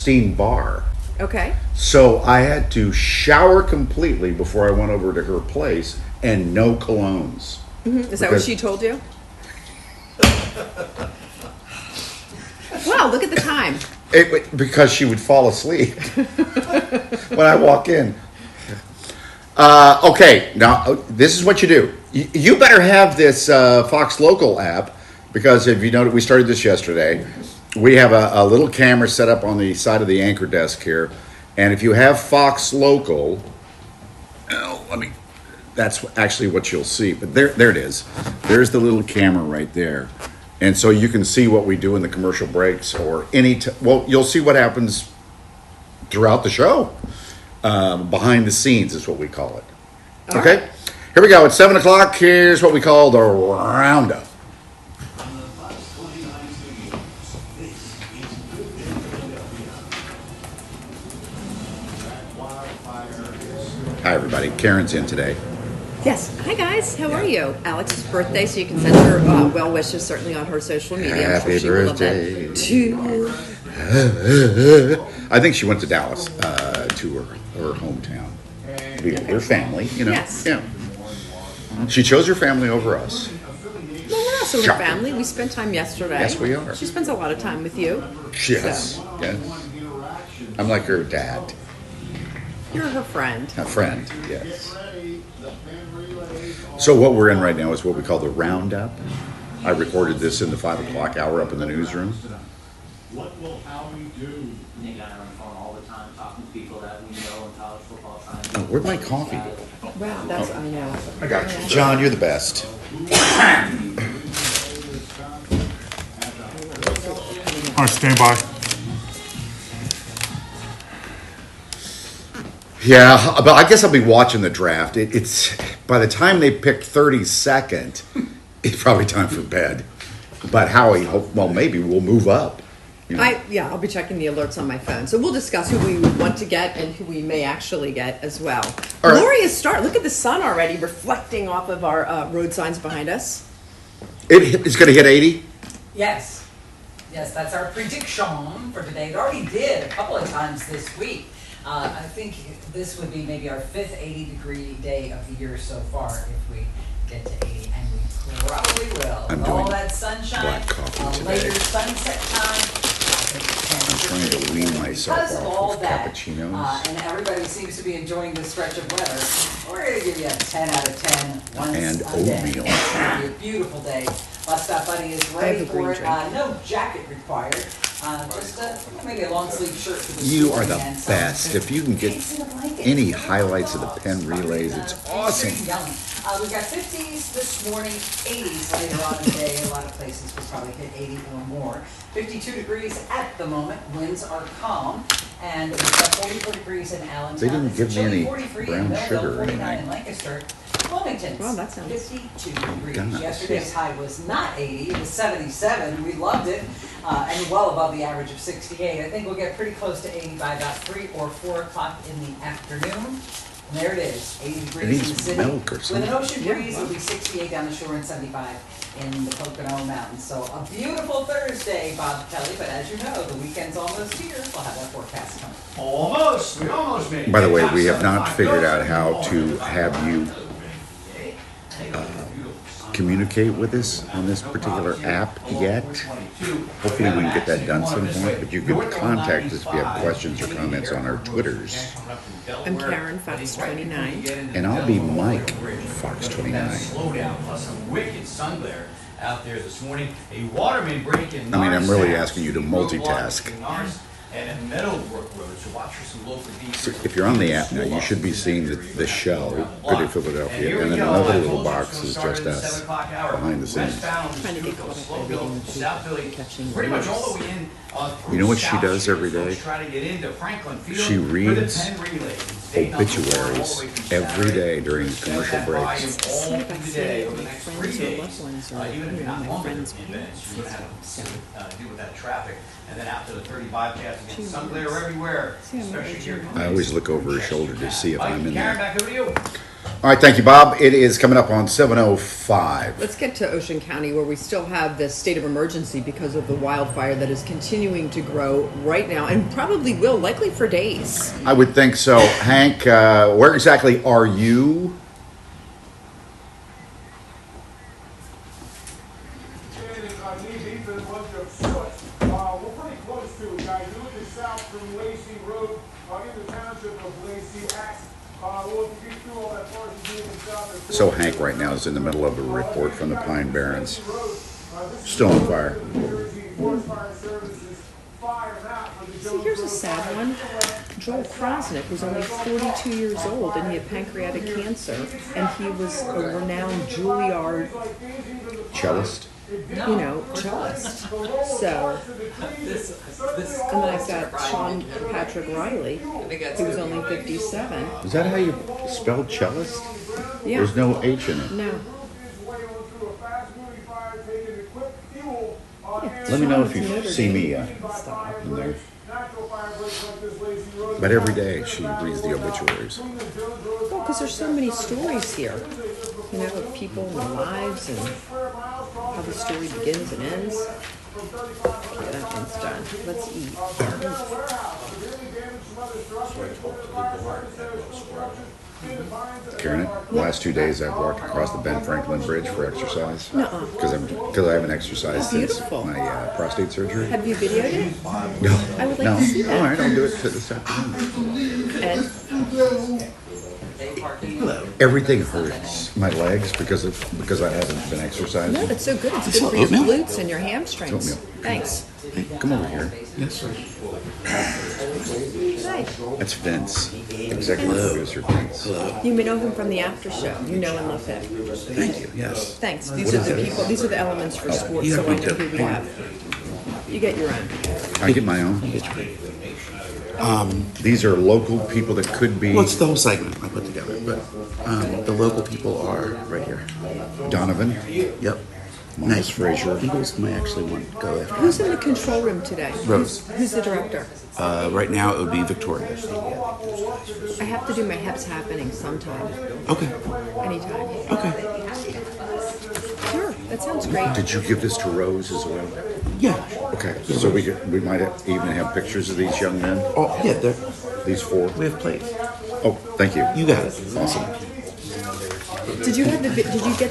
Steam bar. Okay. So I had to shower completely before I went over to her place, and no colognes. Is that what she told you? Wow, look at the time. Because she would fall asleep when I walk in. Okay, now this is what you do. You better have this Fox Local app, because if you know, we started this yesterday. We have a little camera set up on the side of the anchor desk here, and if you have Fox Local, that's actually what you'll see. But there it is. There's the little camera right there, and so you can see what we do in the commercial breaks or you'll see what happens throughout the show. Behind the scenes is what we call it. All Okay, right. Here we go. It's 7 o'clock. Here's what we call the roundup. Hi, everybody. Karen's in today. Yes. Hi, guys. How are you? Alex's birthday, so you can send her well wishes certainly on her social media. Happy I'm sure birthday she will love that too. I think she went to Dallas to her hometown. Her family, you know. Yes. Yeah. She chose her family over us. Well, we're also her Shocking. family. We spent time yesterday. Yes, we are. She spends a lot of time with you. Yes. So, Yes. I'm like her dad. you're her friend. A friend, yes. So what we're in right now is what we call the roundup. I recorded this in the 5 o'clock hour up in the newsroom. What will Howie do? Nick and I are on the phone all the time talking to people that we know in college football. Oh, where'd my coffee go? Wow, that's I know. I got you. John, you're the best. All right, stand by. Yeah, but I guess I'll be watching the draft. It's by the time they pick 32nd, it's probably time for bed. But Howie, maybe we'll move up. You know? I'll be checking the alerts on my phone. So we'll discuss who we would want to get and who we may actually get as well. All right. Glorious start. Look at the sun already reflecting off of our road signs behind us. It's going to hit 80? Yes. Yes, that's our prediction for today. It already did a couple of times this week. I think this would be maybe our fifth 80-degree day of the year so far if we get to 80, and we probably will. I'm All doing that sunshine, black coffee today. later sunset time. I'm trying to wean myself Because of all off of that, cappuccinos. and everybody seems to be enjoying this stretch of weather, we're going to give you a 10 out of 10 once And a day. oatmeal. It's going to be a beautiful day. Bus Stop Buddy is I ready have a green for it. drink. No jacket required. Just maybe a long sleeve shirt for the You school are the and some best. If you can get cakes in a blanket. any highlights of the pen relays, it's awesome. We've got 50s this morning, 80s later on in the day. A lot of places will probably hit 80 or more. 52 degrees at the moment. Winds are calm. And we've got 44 degrees in Allentown. They didn't It's give me chilly, any 43 in brown Millville, sugar or 49 in anything. Lancaster. Wilmington's Well, that sounds- 52 degrees. gosh. Yesterday's high was not 80, it was 77. We loved it, and well above the average of 68. I think we'll get pretty close to 80 by about 3 or 4 o'clock in the afternoon. And there it is, 80 degrees in needs the city. milk or With something. an ocean Yeah, breeze, wow. it'll be 68 down the shore and 75 in the Pocono Mountains. So a beautiful Thursday, Bob Kelly, but as you know, the weekend's almost here. We'll have that forecast coming. Almost. We almost made it. By the way, we have not figured out how to have you communicate with us on this particular app yet. Hopefully we can get that done some point, but you can contact us if you have questions or comments on our Twitters. I'm Karen, Fox29. And I'll be Mike, Fox29. Slow down, plus some wicked sun glare out there this morning. A waterman break in I mean, I'm really Norris asking you to Road block multitask. between Norris and Meadowbrook Road, so watch for some local detours. If you're on the app now, you should be seeing the show, Good Day Philadelphia, and then another little box is just us behind the scenes. Trying to get caught up by reading the South Philly, catching pretty much news. all the way in. You know what she does every day? Try to get into Franklin Field She for the reads 10 relays. Day number 4 all obituaries the way through every Saturday. day during Send commercial that volume breaks. all See if I through the see day it over on the my next friends 3 or days. loved ones or, Even if you you're know, not my home friends' in advance, you're gonna have So- to deal with that traffic. And then after the 30 bypass, Gee, again, sun glare everywhere, see, I'm especially not here. sure. I always look over her shoulder to see if I'm in Karen, there. back over to you. All right, thank you, Bob. It is coming up on 7:05. Let's get to Ocean County, where we still have this state of emergency because of the wildfire that is continuing to grow right now and probably will, likely for days. I would think so. Hank, where exactly are you? We're pretty close to it, guys. You're looking south from Lacey Road in the township of Lacey. We'll get through all that far as you can south. So Hank right now is in the middle of a report from the Pine Barrens. Still on fire. See, here's a sad one. Joel Krosnick was only 42 years old and he had pancreatic cancer, and he was a renowned Juilliard, Cellist. cellist. So, and then I've got Sean Patrick Riley, who was only 57. Is that how you spell cellist? Yeah. There's no H in it. No. Let me know if you see me in there. But every day she reads the obituaries. Well, because there's so many stories here, of people and their lives and how the story begins and ends. Okay, that one's done. Let's eat. Karen, the last 2 days I've walked across the Ben Franklin Bridge for exercise. Nuh-uh. Because I haven't exercised since Beautiful. my prostate surgery. Have you videoed it? No. I would like No. to see that. All right, I'll do it this afternoon. Ed? Everything hurts. My legs because I haven't been exercising. No, that's so good. It's good for your glutes and your hamstrings. Oatmeal. Thanks. Hey, come over here. Yes, sir. Hi. That's Vince, executive producer Vince. You may know him from the after show. You know and love him. Thank you, yes. Thanks. These are the people. These are the elements for sports, so I know who we have. You get your own. I get my own. These are local people that could be Well, it's the whole segment I put together, but the local people are right here. Donovan, Yep. Miles Frazier. Eagles might actually want to go after. Who's in the control room today? Rose. Who's the director? Right now it would be Victoria. I have to do my Heps Happening sometime. Okay. Anytime. Okay. Sure. That sounds great. Did you give this to Rose as well? Yeah. Okay, so we might even have pictures of these young men, Oh, yeah. these four. We have plates. Oh, thank you. You got it. Awesome. Did you get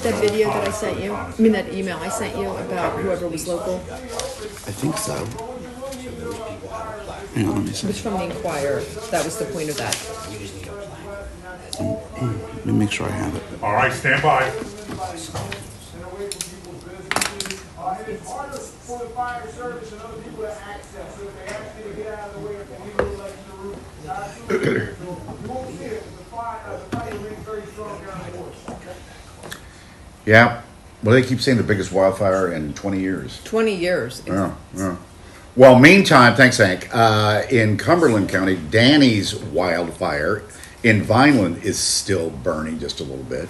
that video that I sent you? I mean, that email I sent you about whoever was local? I think so. Hang on, let me It see. was from the Inquirer. That was the point of that. Let me make sure I have it. All right, stand by. And it's harder for the fire service and other people to access, so if they ask you to get out of the way, if they need to let you room, absolutely. So you won't see it, the fire remains very strong down the course. Yeah. Well, they keep saying the biggest wildfire in 20 years. 20 years. Yeah, yeah. Well, meantime, thanks, Hank. In Cumberland County, Danny's wildfire in Vineland is still burning just a little bit.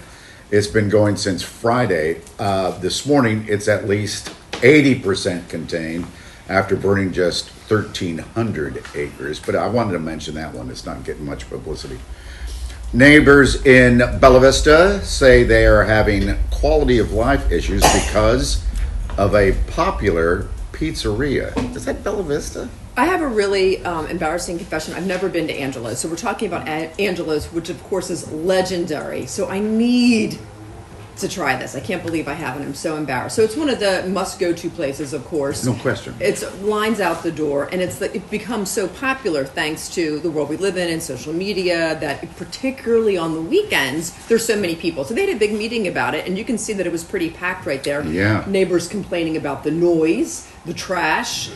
It's been going since Friday. This morning, it's at least 80% contained after burning just 1,300 acres. But I wanted to mention that one. It's not getting much publicity. Neighbors in Bella Vista say they are having quality of life issues because of a popular pizzeria. Is that Bella Vista? I have a really embarrassing confession. I've never been to Angelo's. So we're talking about Angelo's, which of course is legendary. So I need to try this. I can't believe I haven't. I'm so embarrassed. So it's one of the must-go-to places, of course. No question. It's lines out the door, and it becomes so popular thanks to the world we live in and social media that particularly on the weekends, there's so many people. So they had a big meeting about it, and you can see that it was pretty packed right there. Yeah. Neighbors complaining about the noise, the trash,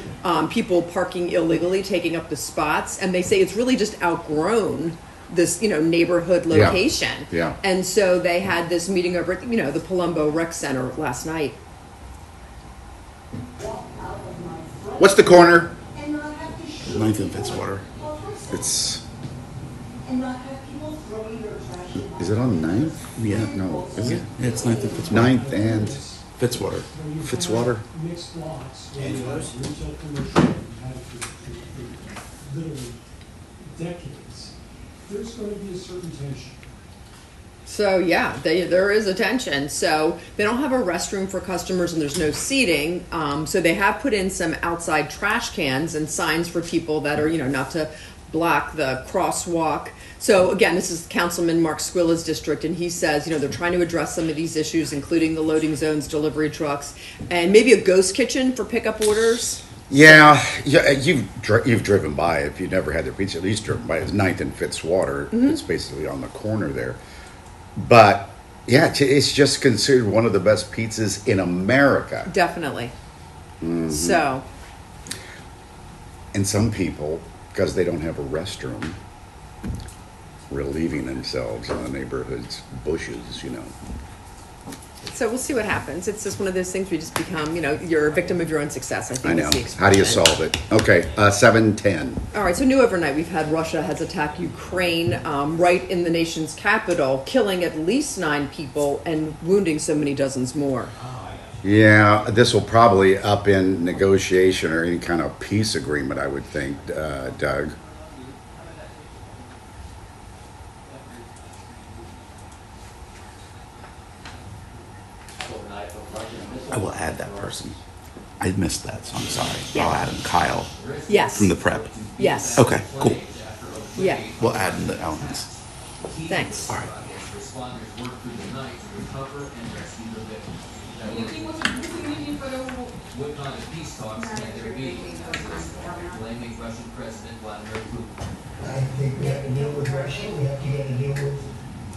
people parking illegally, taking up the spots, and they say it's really just outgrown this, neighborhood location. Yeah. And so they had this meeting over at, the Palumbo Rec Center last night. What's the corner? 9th and Fitzwater. It's. Is it on 9th? Yeah. No. Is it? Yeah, it's 9th and Fitzwater. 9th and Fitzwater. Fitzwater? Mixed lots, where retail commercial had for literally decades, there's going to be a certain tension. So yeah, there is attention. So they don't have a restroom for customers, and there's no seating. So they have put in some outside trash cans and signs for people that are, not to block the crosswalk. So again, this is Councilman Mark Squilla's district, and he says, they're trying to address some of these issues, including the loading zones, delivery trucks, and maybe a ghost kitchen for pickup orders. Yeah, you've driven by. If you've never had their pizza, at least driven by. It's 9th and Fitzwater. It's basically on the corner there. But yeah, it's just considered one of the best pizzas in America. Definitely. So. And some people, because they don't have a restroom, relieving themselves on the neighborhood's bushes, So we'll see what happens. It's just one of those things where you just become, you're a victim of your own success. I think I know. is the expression. How do you solve it? Okay, 7:10. All right, so new overnight, we've had Russia has attacked Ukraine right in the nation's capital, killing at least 9 people and wounding so many dozens more. Yeah, this will probably up in negotiation or any kind of peace agreement, I would think, Doug. I will add that person. I missed that, so I'm sorry. I'll add him. Kyle Yes. from the prep. Yes. Okay, cool. Yeah. We'll add in the elements. Thanks. All right. Responders worked through the night to recover and rescue the victims. What kind of peace talks can there be? Blaming Russian President Vladimir Putin. I think we have to deal with Russia, we have to deal with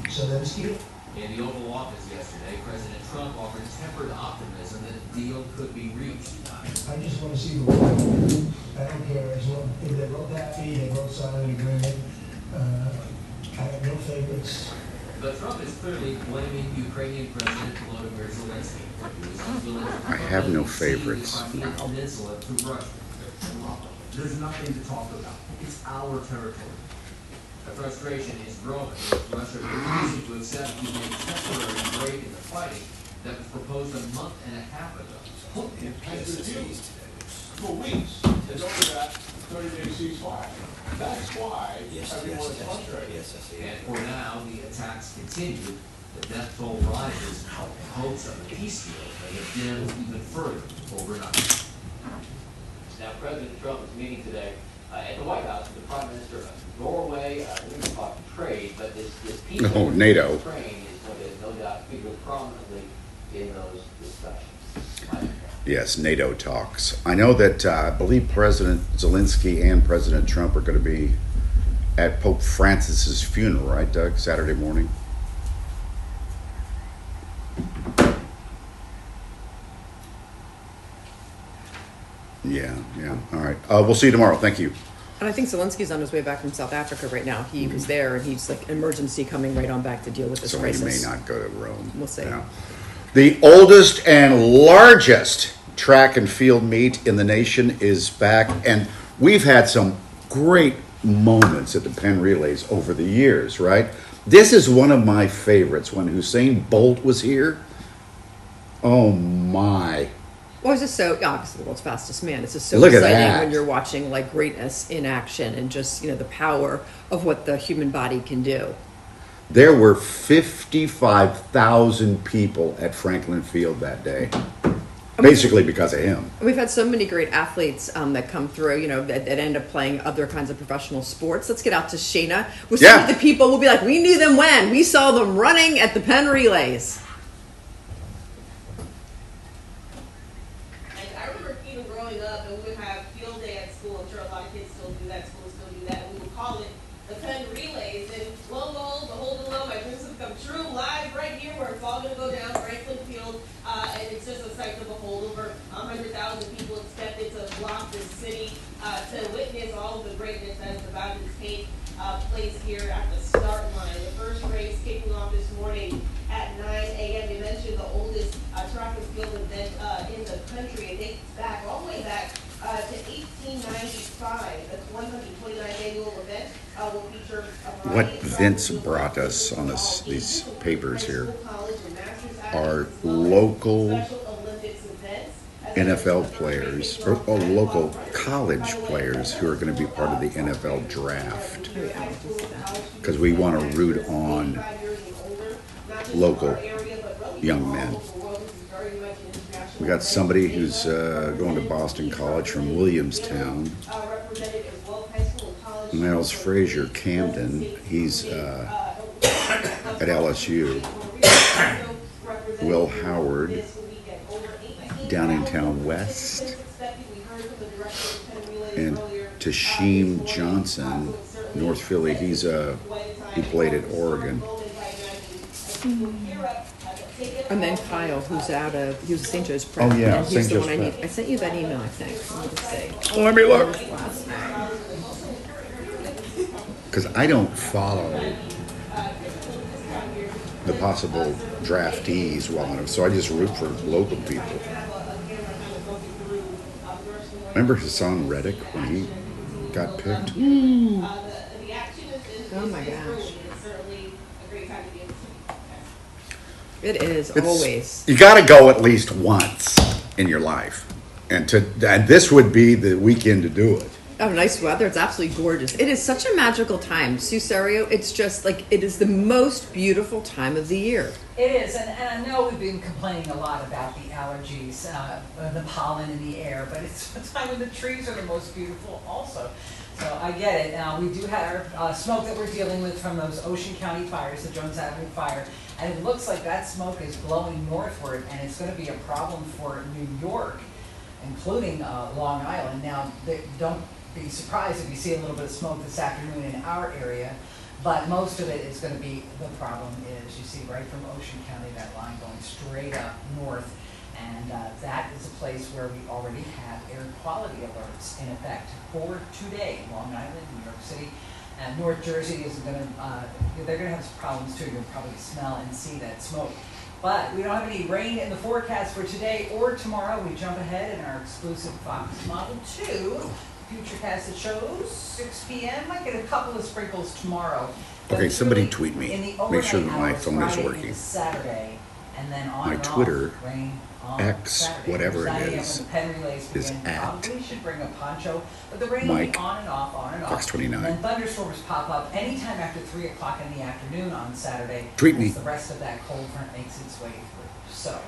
Zelensky. In the Oval Office yesterday, President Trump offered tempered optimism that a deal could be reached. I just want to see the war. I don't care as long, if they wrote happy, they wrote silent agreement. I have no favorites. But Trump is clearly blaming Ukrainian President Volodymyr Zelensky. I have no favorites. Peninsula to Russia. There's nothing to talk about. It's our territory. The frustration is growing with Russia refusing to accept even a temporary break in the fighting that was proposed a month and a half ago. Has refused for weeks to go to that 30-day ceasefire. That's why everyone is frustrated. And for now, the attacks continue, the death toll rises, and hopes of a peace deal may have dimmed even further overnight. Now, President Trump is meeting today at the White House with the Prime Minister of Norway. We're going to talk trade, but this peace No, NATO. Ukraine is going to, no doubt, figure prominently in those discussions. Yes, NATO talks. I know that I believe President Zelensky and President Trump are going to be at Pope Francis's funeral, right, Doug? Saturday morning. Yeah. All right. We'll see you tomorrow. Thank you. And I think Zelensky's on his way back from South Africa right now. He was there, and he's like emergency coming right on back to deal with this So crisis. he may not go to Rome. We'll see. Yeah. The oldest and largest track and field meet in the nation is back, and we've had some great moments at the Penn Relays over the years, right? This is one of my favorites. When Usain Bolt was here, oh my. Well, it's just so, obviously the world's fastest man. It's just so Look at exciting that. when you're watching like greatness in action and just, the power of what the human body can do. There were 55,000 people at Franklin Field that day, basically because of him. And we've had so many great athletes that come through, that end up playing other kinds of professional sports. Let's get out to Shayna with some of the people. We'll be like, we knew them when. We saw them running at the Penn Relays. I remember even growing up, and we would have field day at school. I'm sure a lot of kids still do that. Schools still do that. And we would call it the Penn Relays. And lo and behold, below, my dreams have come true. Live right here, where it's all going to go down, Franklin Field, and it's just a sight to behold. Over 100,000 people expected to block this city to witness all of the greatness that is about to take place here at the start line. The first race kicking off this morning at 9 a.m. You mentioned the oldest track and field event in the country. It dates back all the way back to 1895. The 129th annual event will feature a What variety of Vince brought us on these papers here are local NFL players or local college players who are going to be part of the NFL draft, because we want to root on local young men. We got somebody who's going to Boston College from Williamstown. Miles Frazier, Camden. He's at LSU. Will Howard, Downingtown West. And Tasheem Johnson, North Philly. He played at Oregon. And then Kyle, he was a St. Joe's Prep. Oh, yeah, And he's St. the Joe's one I Prep. need. I sent you that email, I think. Let me see. Let me look. His last name. Because I don't follow the possible draftees well enough, so I just root for local people. Remember Hassan Reddick when he got picked? Oh my gosh. It is It's- always. You got to go at least once in your life, and this would be the weekend to do it. Oh, nice weather. It's absolutely gorgeous. It is such a magical time. Sioux Serio, it's just like, it is the most beautiful time of the year. It is, and I know we've been complaining a lot about the allergies, the pollen in the air, but it's the time when the trees are the most beautiful also. So I get it. Now, we do have our smoke that we're dealing with from those Ocean County fires, the Jones Avenue fire, and it looks like that smoke is blowing northward, and it's going to be a problem for New York, including Long Island. Now, don't be surprised if you see a little bit of smoke this afternoon in our area, but most of it is going to be, the problem is, you see right from Ocean County, that line going straight up north, and that is a place where we already have air quality alerts in effect for today. Long Island, New York City, and North Jersey is going to, they're going to have some problems too. You'll probably smell and see that smoke. But we don't have any rain in the forecast for today or tomorrow. We jump ahead in our exclusive Fox Model 2 Futurecast that shows 6 p.m. Might get a couple of sprinkles tomorrow. But Okay, it's somebody really tweet me. in the Make sure that overnight my hours, phone is Friday working. into Saturday, and then on My and off, Twitter, rain on X, Saturday. whatever it Saturday is, when the pen relays is begin, at probably should bring a poncho, but the rain will be Mike, on and off, on and off. Fox 29. And then thunderstorms pop up anytime after 3 o'clock in the afternoon on Saturday. Tweet me. As the rest of that cold front makes its way through. So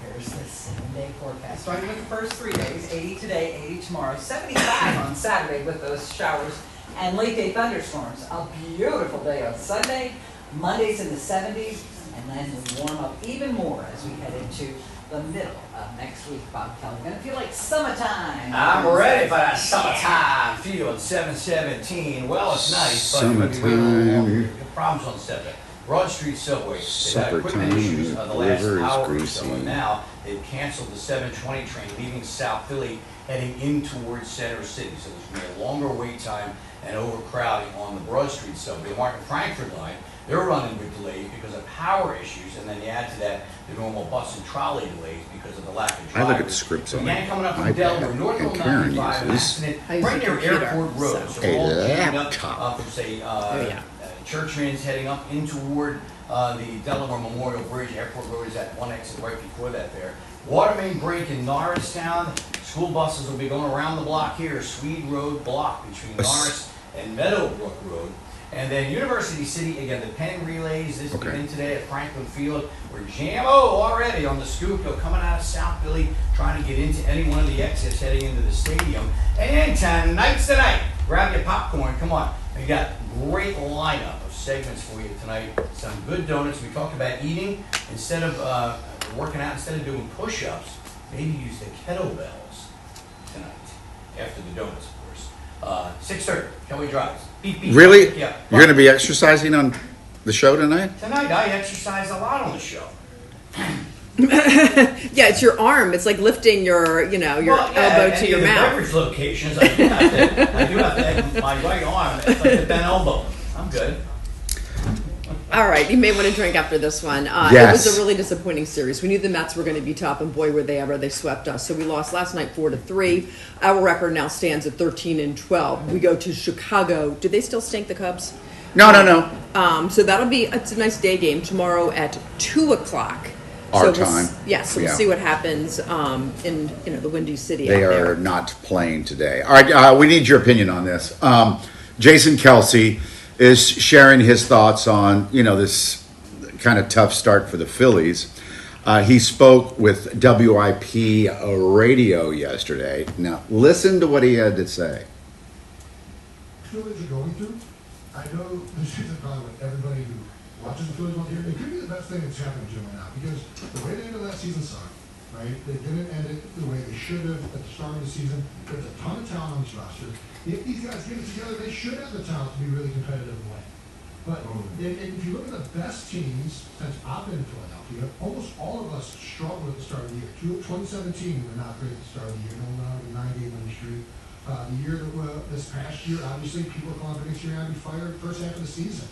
here's the 7-day forecast. Starting with the first 3 days, 80 today, 80 tomorrow, 75 on Saturday with those showers and late day thunderstorms. A beautiful day on Sunday, Monday's in the 70s, and then we warm up even more as we head into the middle of next week. Bob Kelly, gonna feel like summertime. I'm ready for that summertime feel at 717. Well, it's nice, but Summertime. problems on 7. Broad Street Subway. They've had equipment Summertime, issues the the last river is hour or greasy. so, and now they've canceled the 720 train leaving South Philly heading in towards Center City. So there's going to be a longer wait time and overcrowding on the Broad Street Subway. The Market Frankfurt line, they're running with delays because of power issues, and then you add to that the normal bus and trolley delays because of the lack of drivers. I look at scripts on Again, coming up from iPad, Delaware, North and Road Karen 95, an uses accident I use right a near computer, Airport Road. so- So we're all A jammed laptop. up from, say, yeah. Churchman's heading up in toward the Delaware Memorial Bridge. Airport Road is at one exit right before that there. Water main break in Norristown. School buses will be going around the block here. Swede Road block between Norris and Meadowbrook Road. And then University City, again, the Penn Relays, this Okay. begin today at Franklin Field. We're already on the scoop. They're coming out of South Philly, trying to get into any one of the exits heading into the stadium. And tonight's the night. Grab your popcorn. Come on. We got great lineup of segments for you tonight. Some good donuts. We talked about eating. Instead of working out, instead of doing push-ups, maybe use the kettlebells tonight. After the donuts, of course. 6:30, Kelly Drives. Beep, beep. Really? Yeah. You're going to be exercising on the show tonight? Tonight, I exercise a lot on the show. Yeah, it's your arm. It's like lifting your, your elbow to your the mouth. beverage locations, I do have to have my right arm. It's like the bent elbow. I'm good. All right, you may want to drink after this one. Yes. It was a really disappointing series. We knew the Mets were going to be top, and boy, were they ever. They swept us. So we lost last night 4-3. Our record now stands at 13-12. We go to Chicago. Do they still stink, the Cubs? No. So it's a nice day game tomorrow at 2 o'clock. Our so time. So we'll see what happens in the Windy City. They out there. are not playing today. All right, we need your opinion on this. Jason Kelsey is sharing his thoughts on, this kind of tough start for the Phillies. He spoke with WIP radio yesterday. Now, listen to what he had to say. Phillies are going through. I know this isn't probably what everybody who watches the Phillies want to hear. It could be the best thing that's happened to them right now because the way they ended last season sucked, right? They didn't end it the way they should have at the start of the season. There's a ton of talent on this roster. If these guys get it together, they should have the talent to be really competitive in the way. But if you look at the best teams since I've been in Philadelphia, almost all of us struggled at the start of the year. 2017, we were not great at the start of the year. No, not the 98 win streak. The year that this past year, obviously, people are calling Vince Sirianni fired first half of the season.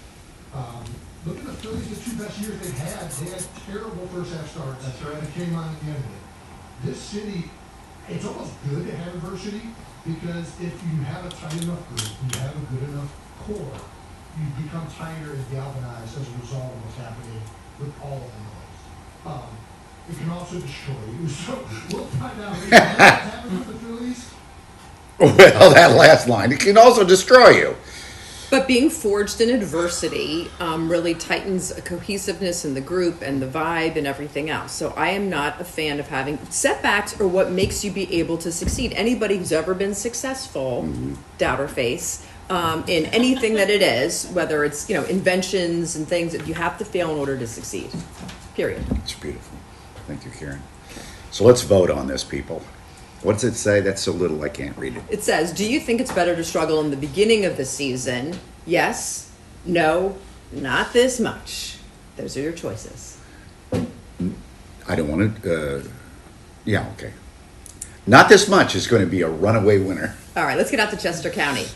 Look at the Phillies, the 2 best years they've had. They had terrible first half starts. That's right. And came on at the end of it. This city, it's almost good to have adversity because if you have a tight enough group, you have a good enough core, you become tighter and galvanized as a result of what's happening with all of the noise. It can also destroy you. So we'll find out what's happening with the Phillies. Well, that last line, it can also destroy you. But being forged in adversity really tightens a cohesiveness in the group and the vibe and everything else. So I am not a fan of having setbacks or what makes you be able to succeed. Anybody who's ever been successful, doubter face, in anything that it is, whether it's inventions and things, that you have to fail in order to succeed. Period. It's beautiful. Thank you, Karen. So let's vote on this, people. What does it say? That's so little I can't read it. It says, do you think it's better to struggle in the beginning of the season? Yes. No. Not this much. Those are your choices. I don't want to. Yeah, okay. Not this much is going to be a runaway winner. All right, let's get out to Chester County.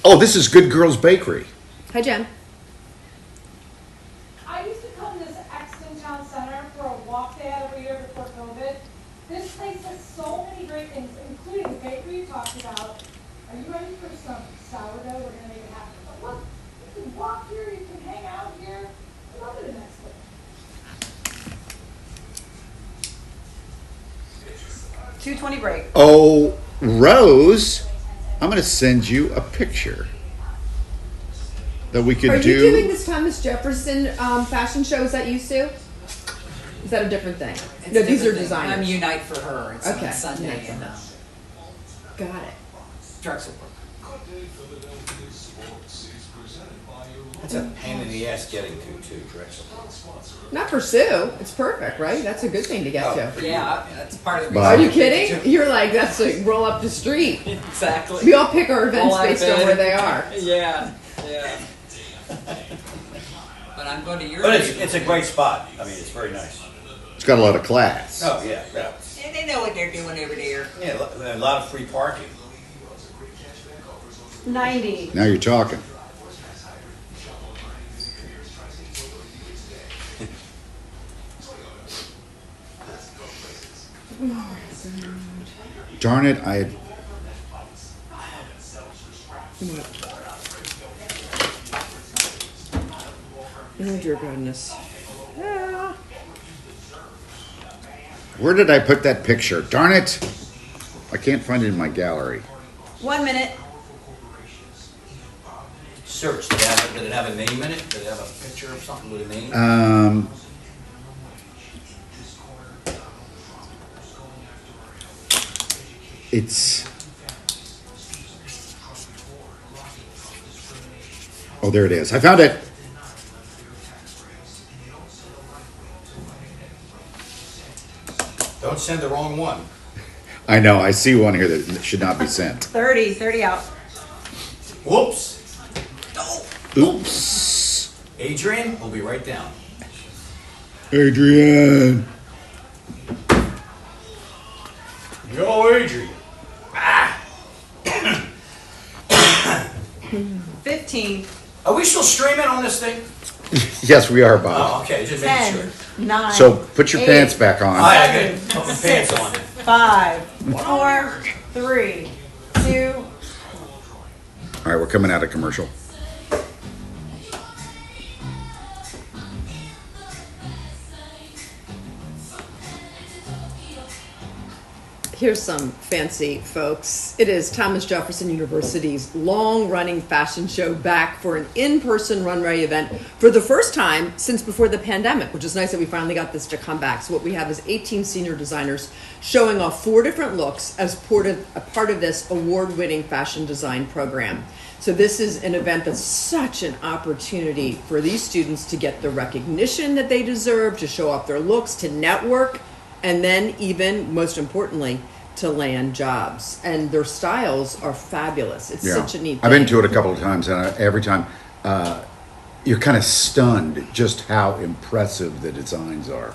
Oh, this is Good Girls Bakery. Hi, Jen. I used to come to this Exton Town Center for a walk day every year before COVID. This place has so many great things, including the bakery you talked about. Are you ready for some sourdough? We're going to make it happen. But look, you can walk here, you can hang out here. I love it in Exton. 2:20 break. Oh, Rose, I'm going to send you a picture that we could Are do. you doing this Thomas Jefferson fashion show? Is that you, Sue? Is that a different thing? It's No, a these are different thing. designers. I'm Unite for Her. It's Okay. on Sunday Nice. in Got it. Drexel. That's a pain in the ass getting to, too, Drexel. Not for Sue. It's perfect, right? That's a good thing to get to. Yeah, that's part of the Bye. Are you kidding? You're like, that's like roll up the street. Exactly. We all pick our events Roll out of based on bed. where they are. Yeah, yeah. But I'm going to your. But it's a great spot. I mean, it's very nice. It's got a lot of class. Oh, yeah, yeah. And they know what they're doing over there. Yeah, a lot of free parking. 90. Now you're talking. Darn it, I had. Oh, dear goodness. Yeah. Where did I put that picture? Darn it! I can't find it in my gallery. 1 minute. Search. Did it have a name in it? Did it have a picture of something with a name? It's. Oh, there it is. I found it. Don't send the wrong one. I know. I see one here that should not be sent. 30 out. Whoops. Oops. Adrian, we'll be right down. Adrian. Go, Adrian. 15. Are we still streaming on this thing? Yes, we are, Bob. Oh, okay. Just making sure. 9. So put your pants back on. All right, I got put my pants on. 5, 4, 3, 2. All right, we're coming out of commercial. Here's some fancy folks. It is Thomas Jefferson University's long-running fashion show back for an in-person runway event for the first time since before the pandemic, which is nice that we finally got this to come back. So what we have is 18 senior designers showing off 4 different looks as a part of this award-winning fashion design program. So this is an event that's such an opportunity for these students to get the recognition that they deserve, to show off their looks, to network, and then even, most importantly, to land jobs. And their styles are fabulous. It's such a neat thing. I've been to it a couple of times, and every time you're kind of stunned just how impressive the designs are.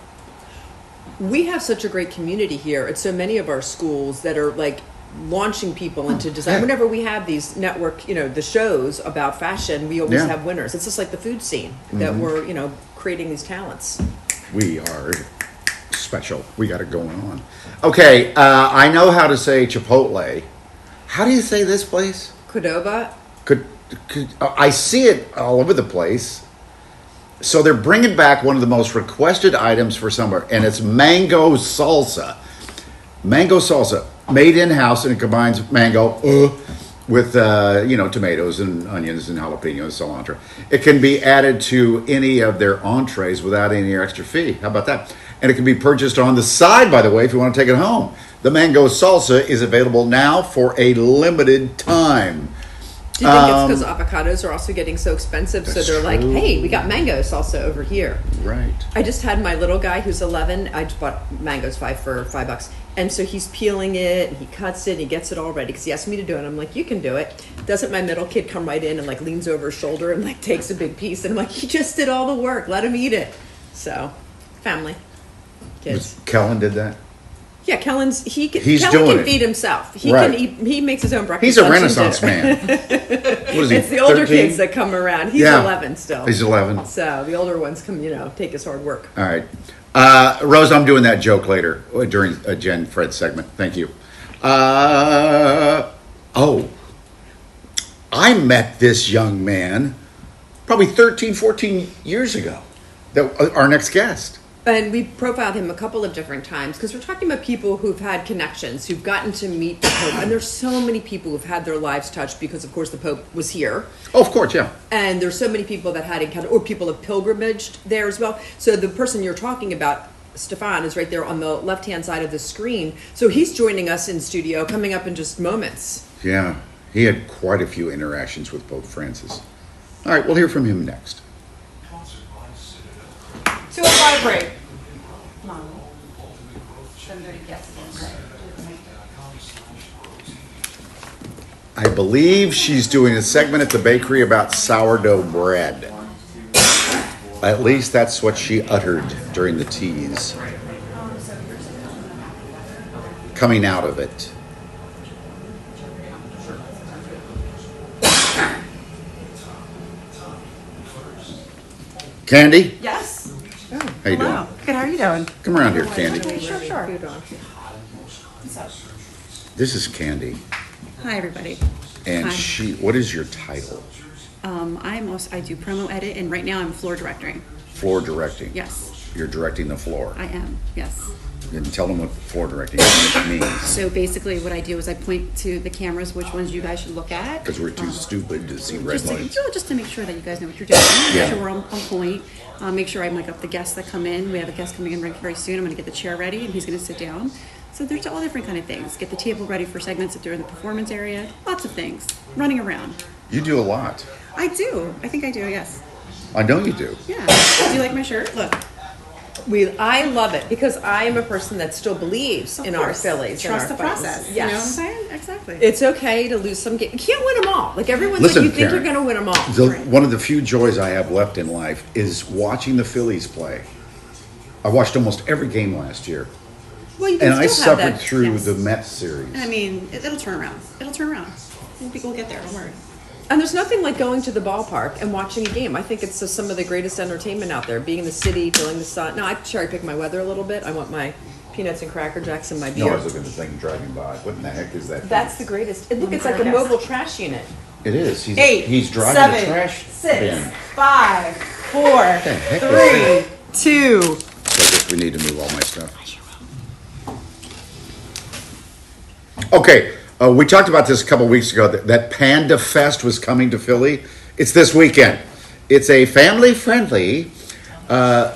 We have such a great community here at so many of our schools that are like launching people into design. Whenever we have these network, the shows about fashion, we always have winners. It's just like the food scene that we're, creating these talents. We are special. We got it going on. Okay, I know how to say Chipotle. How do you say this place? Qdoba. I see it all over the place. So they're bringing back one of the most requested items for summer, and it's mango salsa. Mango salsa, made in-house, and it combines mango with, tomatoes and onions and jalapenos, cilantro. It can be added to any of their entrees without any extra fee. How about that? And it can be purchased on the side, by the way, if you want to take it home. The mango salsa is available now for a limited time. Do you think it's because avocados are also getting so expensive, so they're like, hey, we got mango salsa over here. Right. I just had my little guy who's 11. I just bought mangoes for $5. And so he's peeling it, and he cuts it, and he gets it all ready, because he asked me to do it. I'm like, you can do it. Doesn't my middle kid come right in and like leans over his shoulder and like takes a big piece? And I'm like, he just did all the work. Let him eat it. So, family. Kids. Kellen did that? Yeah, Kellen doing can it. feed himself. He Right. can eat, he makes his own breakfast. He's a lunch, and Renaissance dinner. man. What is he, It's the older 13? kids that come around. He's 11 still. He's 11. So the older ones come, take his hard work. All right. Rose, I'm doing that joke later during Jen Fred's segment. Thank you. I met this young man probably 13, 14 years ago. Our next guest. And we profiled him a couple of different times because we're talking about people who've had connections, who've gotten to meet the Pope. And there's so many people who've had their lives touched because, of course, the Pope was here. Oh, of course, yeah. And there's so many people that had encountered, or people have pilgrimaged there as well. So the person you're talking about, Stefan, is right there on the left-hand side of the screen. So he's joining us in studio, coming up in just moments. Yeah, he had quite a few interactions with Pope Francis. All right, we'll hear from him next. 2:05 break. Come on. 7:30 guests. I believe she's doing a segment at the bakery about sourdough bread. At least that's what she uttered during the tease. Coming out of it. Candy? Yes. How you doing? Hello. Good. How are you doing? Come around here, Candy. Sure. What's up? This is Candy. Hi, everybody. And Hi. what is your title? I do promo edit, and right now I'm floor directing. Floor directing. Yes. You're directing the floor. I am. Yes. And tell them what floor directing means. So basically, what I do is I point to the cameras which ones you guys should look at. Because we're too stupid to see red lights. Just to make sure that you guys know what you're doing. Yeah. Make sure we're on point. Make sure I mic up the guests that come in. We have a guest coming in very soon. I'm going to get the chair ready, and he's going to sit down. So there's all different kind of things. Get the table ready for segments if they're in the performance area. Lots of things. Running around. You do a lot. I do. I think I do, yes. I know you do. Yeah. Do you like my shirt? Look. I love it because I am a person that still believes in our Phillies. Trust and the our Fighters. process. Yes. You know what I'm saying? Exactly. It's okay to lose some games. You can't win them all. Like everyone's Listen, like, you think Karen, you're going to win them all. One of the few joys I have left in life is watching the Phillies play. I watched almost every game last year. Well, you can and I still have suffered that. through the Mets series. I mean, it'll turn around. It'll turn around. People will get there. Don't worry. And there's nothing like going to the ballpark and watching a game. I think it's just some of the greatest entertainment out there. Being in the city, feeling the sun. Now, I cherry pick my weather a little bit. I want my peanuts and Cracker Jacks and my beer. No, I was looking at the thing driving by. What in the heck is that? That's the greatest. And look, it's like a mobile trash unit. It is. He's driving 7, a trash 6, bin. 5, 4, What the heck is 3, 2. So I guess we need to move all my stuff. Okay, we talked about this a couple weeks ago, that Panda Fest was coming to Philly. It's this weekend. It's a family-friendly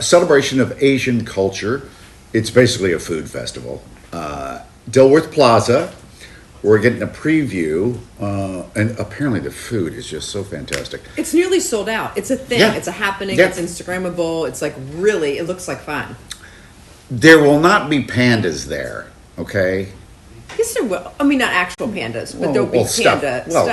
celebration of Asian culture. It's basically a food festival. Dilworth Plaza, we're getting a preview, and apparently the food is just so fantastic. It's nearly sold out. It's a thing. Yeah. It's a happening. Yeah. It's Instagrammable. It's like really, it looks like fun. There will not be pandas there, okay? Yes, there will. I mean, not actual pandas, but there'll be stuff. panda Well, stuff.